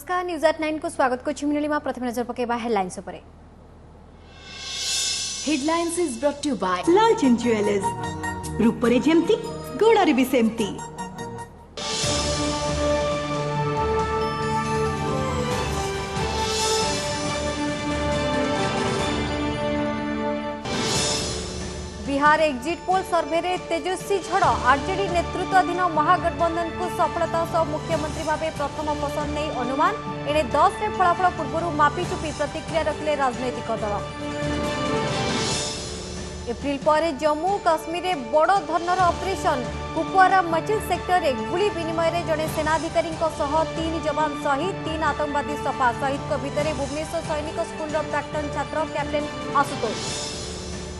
नमस्कार news at 9 को स्वागत को नीलिमा प्रथम नजर पकेबा हेडलाइंस उपरे। Headlines is brought you by Lalchand jewellers रूपरे जेमती गोड़ारे भी सेमती। बिहार एग्जिट पोल सर्वे रे तेजस्वी झड़ आरजेडी नेतृत्वाधीन महागठबंधन को सफलता सह मुख्यमंत्री भाव प्रथम पसंद नहीं अनुमान। एणे 10 रे फलाफल पूर्व मापिचुपी प्रतिक्रिया रखिले राजनैतिक दल। एप्रिल पर जम्मू काश्मीर में बड़ धरनर ऑपरेशन कुपवारा मचिल सेक्टर में गुली विनिमय में जड़े सेनाधिकारी 3 जवान शहीद 3 आतंकवादी सफा। शहीद भितर भुवनेश्वर सैनिक स्कूल प्राक्तन छात्र कैप्टेन आशुतोष।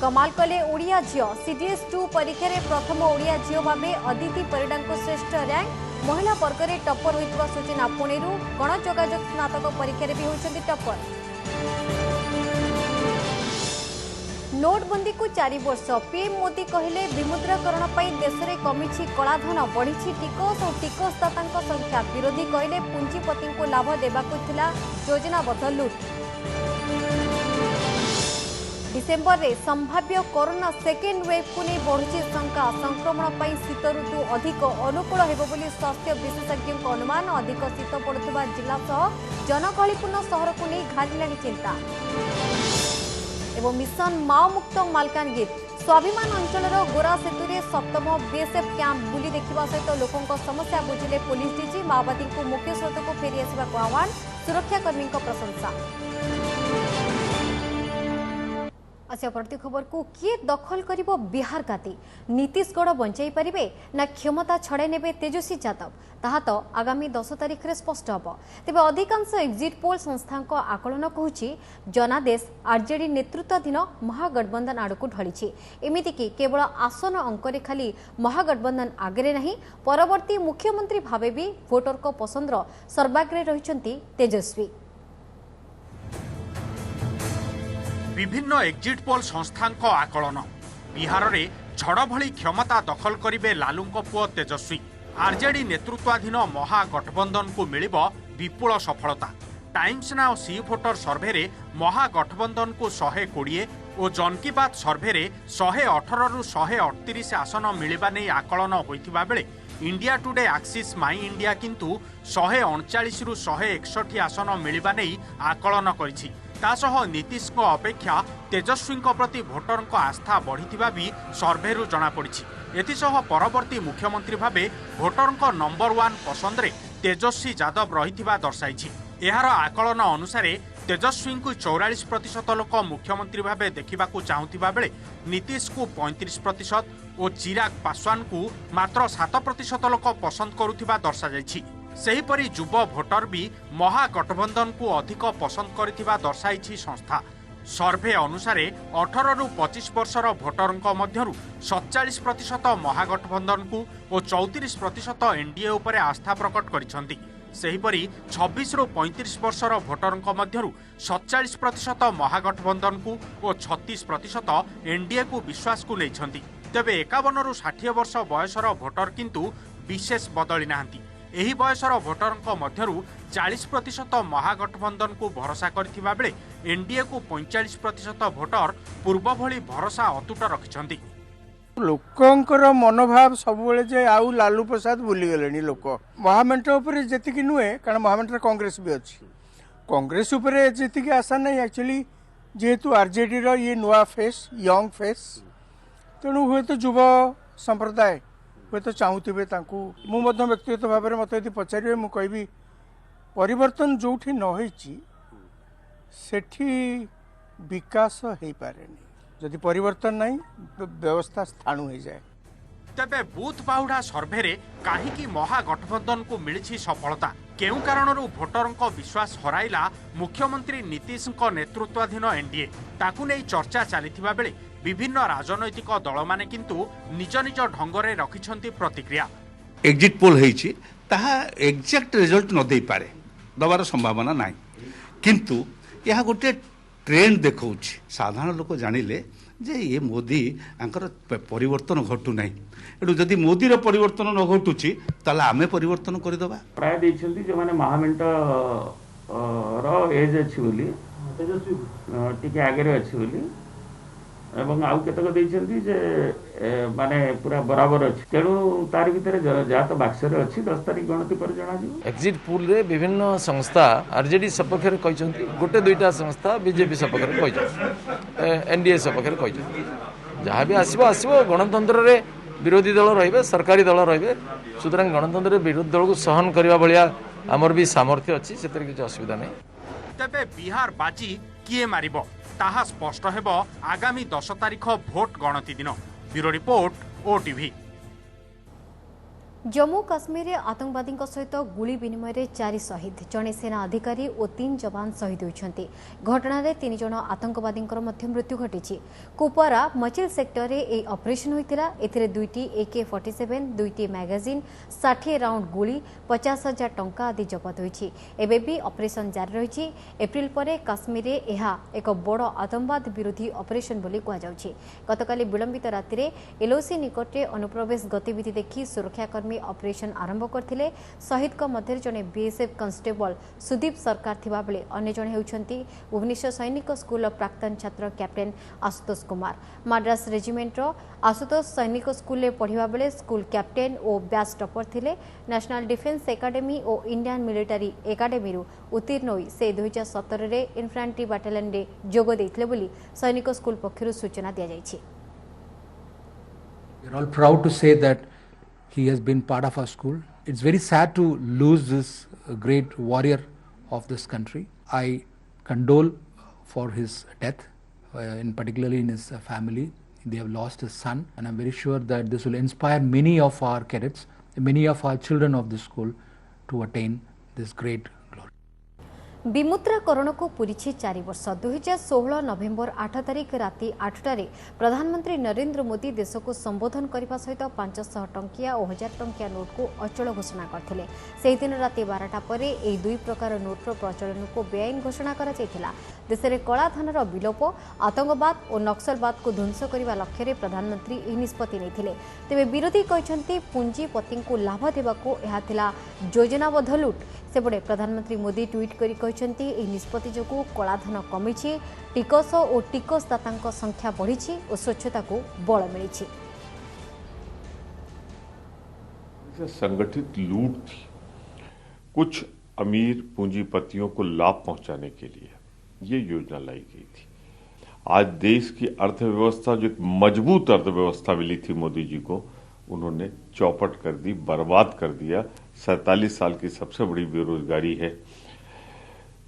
कमाल कले ओडिया झील सीडीएस 2 परीक्षा रे प्रथम ओडिया झील भाव अदिति परिडा को श्रेष्ठ रैंक। महिला वर्ग में टप्पर होइतबा सूचना पुणेरू। गणयोगायोग स्नातक परीक्षा रे भी होइछन्ती टप्पर। नोटबंदी को 4 वर्ष पीएम मोदी कहले विमुद्राकरण पर देश में कमिछि कलाधन बढ़ी टिकस और टिकसदाता संख्या। विरोधी कहले पुंजीपति को लाभ देबाकु थिला योजनाबद्ध लुट। डिसेम्बर रे संभाव्य कोरोना सेकेंड वेव को नहीं बढ़ुची शंका। संक्रमण पर शीत ऋतु अधिक अनुकूल हेबो बोली स्वास्थ्य विशेषज्ञ अनुमान। अधिक शीत पड़ुवा जिला सह जनगहलीपूर्ण सहर को नहीं घाटिलाणी चिंता। एवं मिशन माओ मुक्त मालकानगिर स्वाभिमान अंचलर गोरा सेतु रे 7म बीएसएफ कैंप बुली देखा सहित लोकों समस्या बुझिले पुलिस डीजी। माओवादी को मुख्य स्रोत को फेरी आसवा आह्वान। सुरक्षाकर्मी प्रशंसा। अच्छा प्रति खबर को किए दखल करिबो बिहार काती नीतीशगढ़ बंचाई पारिबे ना क्षमता छड़े नेबे तेजस्वी यादव ताहा तो आगामी 10 तारिख रे स्पष्ट हबो। तेबे अधिकांश एग्जिट पोल संस्थांक आकलन कहूची जनादेश आरजेडी नेतृत्वाधीन महागठबंधन आड़कू ढळिछि। एमिति कि केवल आसन अंकरे खाली महागठबंधन आगरे नहीं परवर्ती मुख्यमंत्री भावे भी भोटर को पसंदर सर्वाग्रे रहिछंती तेजस्वी। विभिन्न एग्जिट पोल संस्थांक आकलन बिहार रे झड़ भली क्षमता दखल करिबे लालूंको पुओ तेजस्वी। आरजेडी नेतृत्वाधीन महागठबंधन को मिलिबो विपुल सफलता। टाइम्स नाउ सी वोटर सर्वे रे महागठबंधन को 120 और जन की बात सर्वे रे 118 रु 138 आसन मिलिबा नै आकलन होइथिबा बेले इंडिया टुडे एक्सिस माई इंडिया किंतु 139 रु 161 आसन मिलिबा नै आकलन करिछि। तासह नीतीश को अपेक्षा तेजस्वी प्रति भोटर आस्था बढ़ी भी सर्भेरू जनापड़ी। एसह परवर्ती मुख्यमंत्री भावे भोटर नंबर 1 पसंद रे तेजस्वी यादव रही दर्शाई। यार आकलन अनुसार तेजस्वी को 44% लोक मुख्यमंत्री भावे देखा चाहूबा बेले नीतीश को 35% और चिराग पासवान को मात्र 7% लोक पसंद करुवा दर्शाई। सेहीपरि युव भोटर भी महागठबंधन को अधिक पसंद करिथिबा दर्शाई संस्था। सर्वे अनुसार 18 रु 25 वर्षर भोटर मध्यरु 47% महागठबंधन को और 34% एनडीए उपरे आस्था प्रकट करिसंती। सेहीपरि 26 रु 35 वर्षर भोटर मध्यरु 47% महागठबंधन को और 36% एनडीए को विश्वास को लेछंती। तेबे 51 रु 60 वर्ष बयसर भोटर किंतु विशेष बदली नाहंती। एही बयसर भोटर मध्यरु 40% महागठबंधन को भरोसा करथिबा बेले एनडीए को 45% भोटर पूर्व भली भरोसा अतुट रखिछंती। लोकंकर मनोभाव सब जे आउ लालू प्रसाद भूली गले लोक महामेंट उपरे जेतिकी नुहे कारण महामेंट कांग्रेस भी अच्छी कांग्रेस उपरे जेतिकी आशा नहीं एक्चुअली जेहेतु आरजेडी रो ये नुआ फेस यंग फेस तेणु हुए तो युव संप्रदाय हुए तो चाहूबे मुझे व्यक्तिगत भाव में मत यदि पचारे मुझे कहबी परिवर्तन जो नही विकास हो पारे जदि परिवर्तन नहीं व्यवस्था स्थाणु हो जाए। तेबे बूथ बाहुडा सर्वे रे काहीकि महागठबंधन को मिली सफलता केउ कारणरू भोटर विश्वास हराइला मुख्यमंत्री नीतीश नेतृत्वाधीन एनडीए ताकू नहीं चर्चा चलीथिबा बेले विभिन्न राजनैतिक दल माने किंतु निज निज ढंगरे रखिछंती प्रतिक्रिया। एग्जिट पोल होईछि ताहा एग्जैक्ट रिजल्ट न दे पारे दबार संभावना नाही किंतु यह गोटे ट्रेंड देखौछि साधारण लोक जानिले जे ये मोदी आंकर परिवर्तन घटू नाही एटू जदि मोदी रो परिवर्तन न घटुची ताला आमे परिवर्तन करदेबा प्राय देइछन्ती जो माने महामेंट रो एज अछि बोली टिके आगे रे अछि बोली एवं आउ केतक देइछन्ती जे माने पूरा बराबर अछि तेणु तार भितर जा तो बाक्सरे अछि 10 तारिख गणति पर जणा जी एक्जिट पोल रे विभिन्न संस्था आरजेडी सपक्ष रे कहचन्ती गोटे दुईटा संस्था बीजेपी सपक्ष रे कहचन्ती एनडीए सपक्ष रे कहचन्ती जहाँ भी आसीबो आसीबो गणतंत्र रे विरोधी दल रहिबे सरकारी दल रहिबे सुतरां गणतंत्र रे विरोधी दल को सहन करबा भलिया हमर भी सामर्थ्य अछि सेतरे किछ असुविधा नै तेबे बिहार बाजी किए मारिबो ताहा स्पष्ट हेब आगामी 10 तारिख भोट गणति दिन bureau report OTV Jammu Kashmir में आतंकवादी सहित गुली विनिमय 4 शहीद जड़े सेना अधिकारी और 3 जवान शहीद होती घटना 3 जन आतंकवादी मृत्यु घटी कुपवारा मचिल सेक्टर में यह ऑपरेशन होता ए 2टी AK-47 2टी मैगजीन 60 राउंड गुली 50,000 टंका आदि जबत होती एवं भी ऑपरेशन जारी रही एप्रिल पर काश्मीर में यह एक बड़ आतंकवाद विरोधी ऑपरेशन बोली कहुच्छी गतकाली विलंबित राति एलओसी निकट में अनुप्रवेश गतिविधि देखि सुरक्षाकर्मी ऑपरेशन आरंभ करथिले शहीद को मध्य जने बीएसएफ कांस्टेबल सुदीप सरकार थिबा बेले अन्य जने हेउछंती भुवनेश्वर सैनिक स्कूल प्राक्तन छात्र कैप्टेन आशुतोष कुमार मद्रास रेजिमेंट रो आशुतोष सैनिक स्कूल में पढ़िबा बेले स्कूल कैप्टेन और बैच टॉपर थिले नेशनल डिफेंस एकेडमी और इंडियन मिलिटरी एकेडमी रु उत्तीर्ण होई से 2017 रे इन्फैंट्री बैटालियन रे जोग देथिले बोली सैनिक स्कूल पक्षरु सूचना दिया जायछि We are all proud to say that he has been part of our school. It's very sad to lose this great warrior of this country. I condole for his death, in particularly in his family. They have lost his son, and I'm very sure that this will inspire many of our cadets, many of our children of this school to attain this great glory. विमुद्राकरण को पूरी 4 वर्ष 2016 नवेम्बर 8 तारिख राति 8टारे प्रधानमंत्री नरेंद्र मोदी देश को संबोधन करने सहित 500 टंकिया और 1000 टंकिया नोट को अचल घोषणा करथिले सेही दिन राति 12टा पर एही दुई प्रकार नोटर प्रचलन को बेआईन घोषणा करा जायथिला देश में कलाधनर विलोप आतंकवाद और नक्सलवाद को ध्वंस करने लक्ष्य रे प्रधानमंत्री एही निष्पत्ति नेथिले तेबे विरोधी कहछन्ती पूंजीपति को लाभ देबाको एहा थिला योजनाबद्ध लूट सेपटे प्रधानमंत्री मोदी ट्वीट करी कहछन्ती एही निष्पत्ति जोगु कलाधन कमिछि टिकस और टिकसदातांक संख्या बढ़िछि और स्वच्छता को बल मिलिछि संगठित लूट थी कुछ अमीर पूंजीपतियों को लाभ पहुंचाने के लिए ये योजना लाई गई थी। आज देश की अर्थव्यवस्था जो एक मजबूत अर्थव्यवस्था मिली थी मोदी जी को उन्होंने चौपट कर दी, बर्बाद कर दिया। 47 साल की सबसे बड़ी बेरोजगारी है,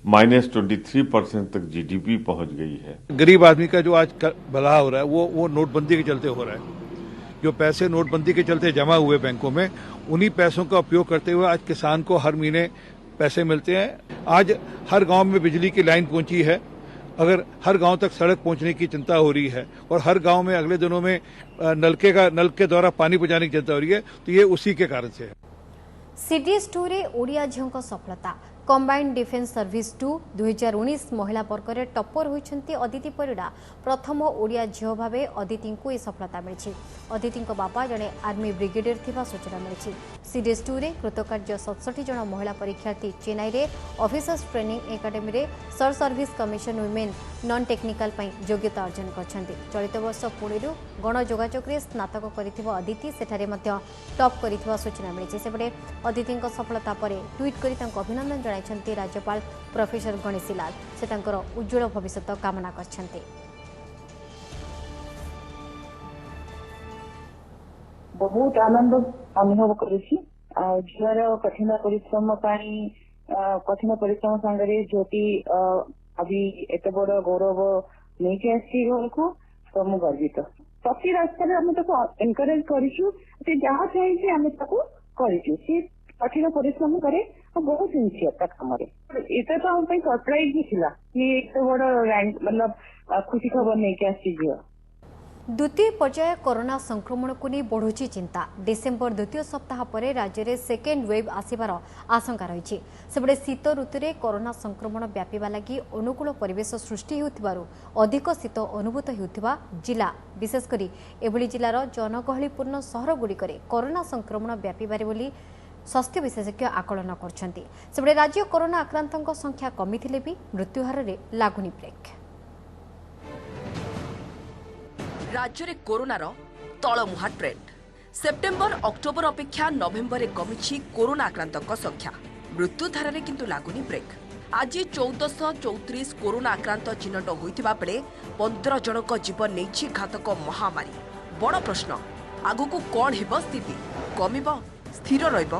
-23% तक जीडीपी पहुंच गई है। गरीब आदमी का जो आज भला हो रहा है वो नोटबंदी के चलते हो रहा है। जो पैसे नोटबंदी के चलते जमा हुए बैंकों में उन्हीं पैसों का उपयोग करते हुए आज किसान को हर महीने पैसे मिलते हैं। आज हर गांव में बिजली की लाइन पहुंची है, अगर हर गांव तक सड़क पहुंचने की चिंता हो रही है और हर गांव में अगले दिनों में नल के द्वारा पानी पहुंचाने की चिंता हो रही है, तो ये उसी के कारण से है। CDS2 रे ओडिया झियों सफलता कंबाइंड डिफेंस सर्विस 2 2019 महिला वर्ग में टप्पर होइछन्ती अदिति परिडा प्रथम ओडिया झियो भावे अदिति को यह सफलता मिली। अदिति बापा जड़े आर्मी ब्रिगेडियर थिबा सूचना मिली। CDS2 रे कृतकार्य 67 जन महिला परीक्षार्थी चेन्नई रे ऑफिसर्स ट्रेनिंग एकेडमी रे sir service commission women non technical योग्यता अर्जन करछन्ती। चलित वर्ष पुणेरु गण जोगाजोग रे स्नातक करिथिबा अदिति सेठारे मध्य टॉप करिथिबा सूचना मिली। सेपटे अदिति सफलता पर ट्वीट करी तांको अभिनंदन जणाइछन्ती राज्यपाल प्रोफेसर गणेशी लाल। से तांकर उज्जवल भविष्य कामना करछन्ती। बहुत आनंद अनुभव करुछि। झीर कठिन परिश्रम संगे ज्योति अभी एत बड़ गौरव नहीं के आसी घर को तो मुझे गर्वित। प्रति रास्ता आम एनकरेज करूँ जहाँ चाहिए आम करूँ सी कठिन परिश्रम करे बहुत सिंसियर कम ये तो आम सरप्राइज भी था कि एत बड़ रैंक मतलब खुशी खबर नहीं के आसी झील। द्वितीय पर्याय कोरोना संक्रमण को नहीं बढ़ुची चिंता। डिसेम्बर द्वितीय सप्ताह पर राज्य में सेकेंड वेव आसबार आशंका रही। सेबड़े शीत ऋतु में कोरोना संक्रमण व्यापा लगी अनुकूल परिवेश सृष्टि होतिबारु अधिक शीत अनुभूत होतिबा जिला विशेषकर एभली जिलार जनगहलीपूर्ण सहरगुड़िक कोरोना संक्रमण व्यापारे बोली स्वास्थ्य विशेषज्ञ आकलन करछन्ति। सेबड़े राज्य कोरोना आक्रांतों संख्या कमी भी मृत्युहार में लागुनी ब्रेक। राज्य में कोरोनार तलमुहा ट्रेंड। सेप्टेम्बर अक्टोबर अपेक्षा नवेम्बर में कमी कोरोना आक्रांतों संख्या। मृत्युधार में किंतु लागुनी ब्रेक। आज 1434 कोरोना आक्रांत चिन्हट होता बेले 15 जनक जीवन नहीं घातक महामारी। बड़ प्रश्न आगु कौन हेब स्थिति कमिब स्थिर रहिब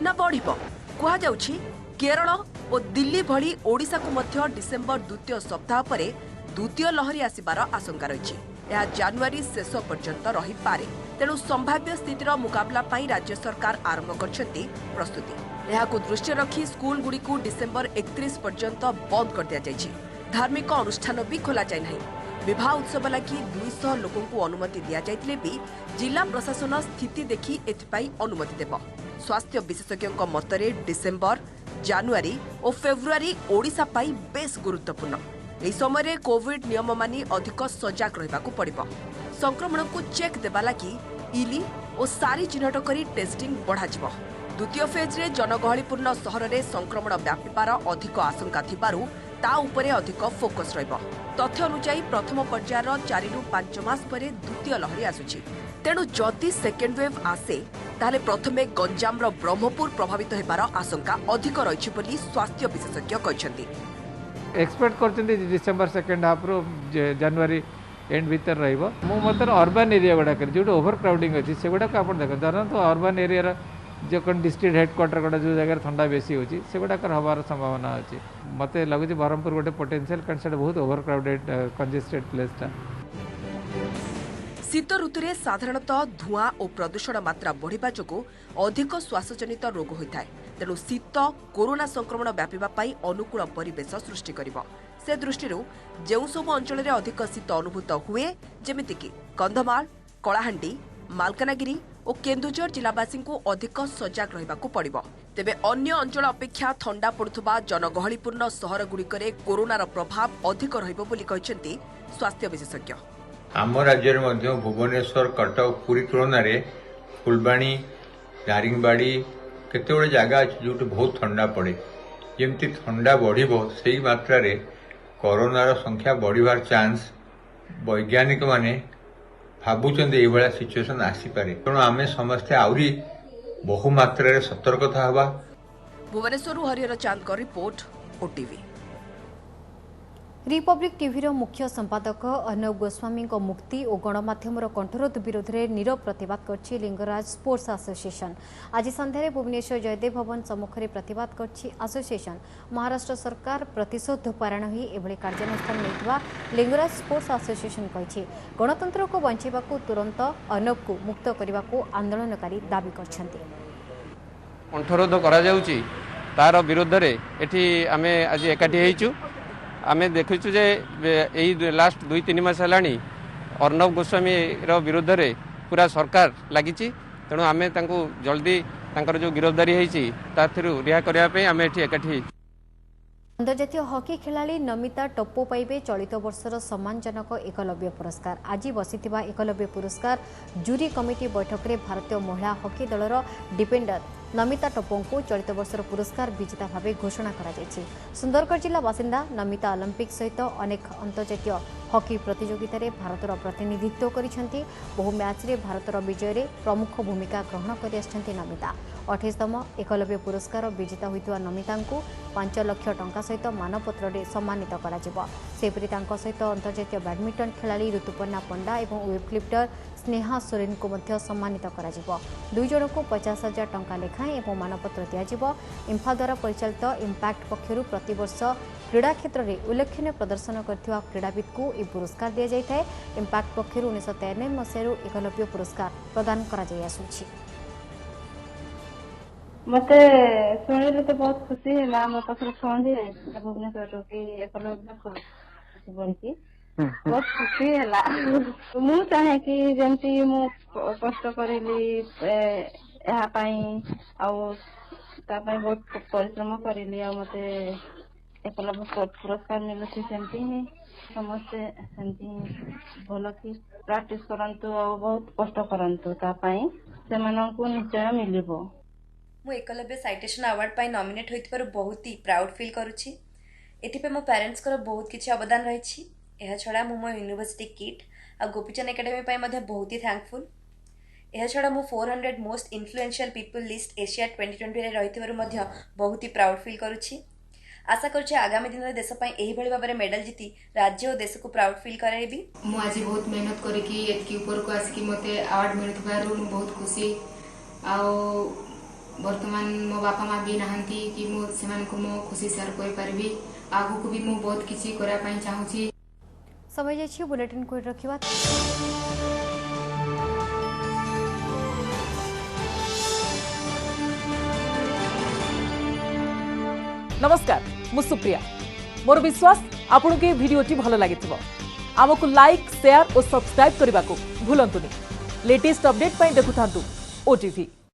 ना बढ़िब। कहुछि केरल और दिल्ली भली ओडिशा को मध्य डिसेम्बर द्वितीय सप्ताह पर द्वितीय लहरी आसबार आशंका रही। यह जनवरी शेष पर्यंत रही पारे। तेणु संभाव्य स्थितिर मुकाबला पाई राज्य सरकार आरंभ करछन्ती प्रस्तुति। यहाकु दृष्टि रखी स्कूल गुड़ी को डिसेम्बर 31 पर्यंत बंद कर दिया जायछि। धार्मिक अनुष्ठान भी खोला जाय नहीं। विवाह उत्सव लगी 200 लोकों को अनुमति दिया जायतिले भी जिला प्रशासन स्थिति देखि एथिपाई अनुमति देब। स्वास्थ्य विशेषज्ञों मतरे डिसेम्बर जनवरी और फेब्रुआरी ओडिशा पाई बेस गुरुत्वपूर्ण। एही समय कोविड नियम मानी अधिक सजग रहिबाकु पड़िबो। संक्रमण को चेक देबा लगी इली और सारी चिन्हट करी टेस्टिंग बढ़ाजिबो। द्वितीय फेज रे जनगहलीपूर्ण सहर में संक्रमण व्यापिबार अधिक आशंका थिबारु ता उपरे अधिक फोकस रहिबो। तथ्य अनुसार प्रथम पर्यायर 4 रु 5 मास परे द्वितीय लहरी आसुछि। तेणु जदि सेकेंड वेव आसे ताले प्रथमे गंजाम ब्रह्मपुर प्रभावित हेबार आशंका अधिक रहिछि बोली स्वास्थ्य विशेषज्ञ कहछन्ति। एक्सपेक्ट करछन्ति डिसेंबर सेकेंड हाफ रो जनवरी एंड भीतर रहिबो। मो मतर अर्बन एरिया गुडा कर जो ओवर क्राउडिंग अछि से गुडा आपण देख जरन तो अर्बन एरिया रा जो कौन डिस्ट्रिक्ट हेडक्वार्टर गुडा जो जगह ठंडा बेसी होछि से गुडा कर हबार संभावना अछि। मते लागुछि बरहमपुर गोटे पोटेंशियल कारण बहुत ओवर क्राउडेड कंजेस्टेड प्लेस ता। शीत ऋतुरे साधारणतः धुआं और प्रदूषण मात्रा बढ़िबा जोगु अधिक श्वासजनित रोग होता है। तेणु शीत कोरोना संक्रमण व्यापिबा पाई अनुकूल परिवेश सृष्टि करिबो। से दृष्टि जो सब अंचल में अधिक शीत अनुभूत हुए जेमितिकी कंधमाल कलाहांडी मालकानगिरी और केन्दुझर जिलावासी को अधिक सजग रहिबाकु पड़िबो। तेबे अन्य अंचल अपेक्षा ठंडा पड़ुथबा जनगहलीपूर्ण सहर गुड़िकरे कोरोनार प्रभाव अधिक रहिबो बोली कहछन्ति स्वास्थ्य विशेषज्ञ। आम राज्य में भुवनेश्वर कटक पुरी तुलन में फुलबाणी दारिंगबाड़ी केते जगह अच्छी जो बहुत ठंडा पड़े। जमती ठंडा बढ़िबो सेही मात्रा रे कोरोनार संख्या बढ़िबार चांस वैज्ञानिक माने भावुचंद ये सिचुएसन आसीपारे। तेणु आम समस्ते आहरी बहु मात्रा रे सतर्कता हवा। भुवनेश्वर हरिहर चांद का रिपोर्ट ओटीवी। रिपब्लिक टीवी मुख्य संपादक अर्णव गोस्वामी मुक्ति और गणमाध्यम कंठरोध विरोध में नीरव प्रतिवाद कर लिंगराज स्पोर्ट्स एसोसिएशन। आज संध्यारे भुवनेश्वर जयदेव भवन सम्मुखें प्रतिवाद कर एसोसिएशन। महाराष्ट्र सरकार प्रतिशोध पारायण ही एभली कार्यानुष्ठान नहीं लिंगराज स्पोर्ट्स एसोसिएशन कही गणतंत्र को बचाइबा तुरंत अर्णव को मुक्त करने को आंदोलनकारी दाबी करछन्ति। कंठरोध करा जाउची तार विरोध रे एठी आमे आज एकाठी हेचु। आमे देखुचु जे यही लास्ट 2-3 मास हेलानी अर्णव गोस्वामी विरोध रे पूरा सरकार लगी। तेणु आमे तांको जल्दी तांकर जो गिरफ्तारी होईची ताथिरु रिहा करिया पे आमे एठी एकाठी। अंतर्जातीय हॉकी खिलाड़ी नमिता टप्पो पाइबे चलित वर्षर सम्मानजनक एकलव्य पुरस्कार। आज बसिथिबा एकलव्य पुरस्कार जूरी कमिटी बैठक में भारतीय महिला हॉकी दलर डिफेंडर नमिता टप्पो को चलित वर्षर पुरस्कार विजेता भाव घोषणा करा जायछि। सुंदरगढ़ जिला बासिंदा नमिता ओलंपिक सहित अनेक अंतर्जातीय हॉकी प्रतियोगिता रे भारतर प्रतिनिधित्व करिसेंति। बहु मैच रे भारतर विजय रे प्रमुख भूमिका ग्रहण करि आछंति नमिता। 28तम एकलव्य पुरस्कार विजेता होइतवा नमिता को 5 लाख टंका सहित मानपत्र रे सम्मानित करा जिवो। सेपरि तांको सहित अंतर्जातीय बैडमिंटन खिलाड़ी ऋतुपर्णा पंडा एवं वेटलिफ्टर स्नेहा सोरेन को मध्य सम्मानित करा जिवो। 2 जन को 50,000 टंका लेखाएं एवं मानपत्र दिया जिवो। इम्फाल द्वारा परिचालित इम्पैक्ट पक्षरु प्रतिवर्ष क्रीड़ा क्षेत्र में उल्लेखनीय प्रदर्शन करथिबा क्रीड़ाविद को यह पुरस्कार दिया जाए। इम्पैक्ट पक्षरु 1993 मसीह एकलव्य पुरस्कार प्रदान करा जाय आसुछि। मते सुनिले तो बहुत खुशी है। मो पाखर फोन भुवनेश्वर की एकलव्य बनकी बहुत खुशी है मु चाहे कि जमती मु कष्ट करिली बहुत परिश्रम करिली आ मते एकलव्य पुरस्कार मिलुଛି सेमती ही समस्ते सेमती भल कि प्रैक्टिस करंतु आ बहुत कष्ट करंतु ता पई से माननको निश्चय मिलिबो। मु एकलव्य साइटेशन अवार्ड पाई नॉमिनेट होइतपर बहुत ही प्राउड फील करूछि। एथिपे मो पेरेंट्स कर बहुत किछि अवदान रहिछि। एहा छडा मो यूनिवर्सिटी किट आ गोपीचंद एकेडमी पाई मध्ये बहुत ही थैंकफुल। एहा छडा मो 400 most influential people list Asia 2020 रे रहितबर मध्ये बहुत ही प्राउड फील करूछि। आशा करूछि आगामी दिन रे देश पाई एही भली भाबरे मेडल जीती राज्य और देश को प्राउड फील कराइबी। मु आज बहुत मेहनत करके एतकी ऊपर को आसिकी मते अवार्ड मिलथबारु बहुत खुशी आ वर्तमान मो बापा माँ भी नहांती कि मो सेमान को मो खुशी शेयर कर पारबी आगु को भी मो बहुत किछि करा पई चाहूची। समय जाछि बुलेटिन को रखिबा। नमस्कार मु सुप्रिया मोर विश्वास आपन के वीडियोटी भलो लागिथिबो आमको लाइक शेयर और सब्सक्राइब करने को भूलंतुनी। लेटेस्ट अपडेट पाई देखुथांतु ओटीवी।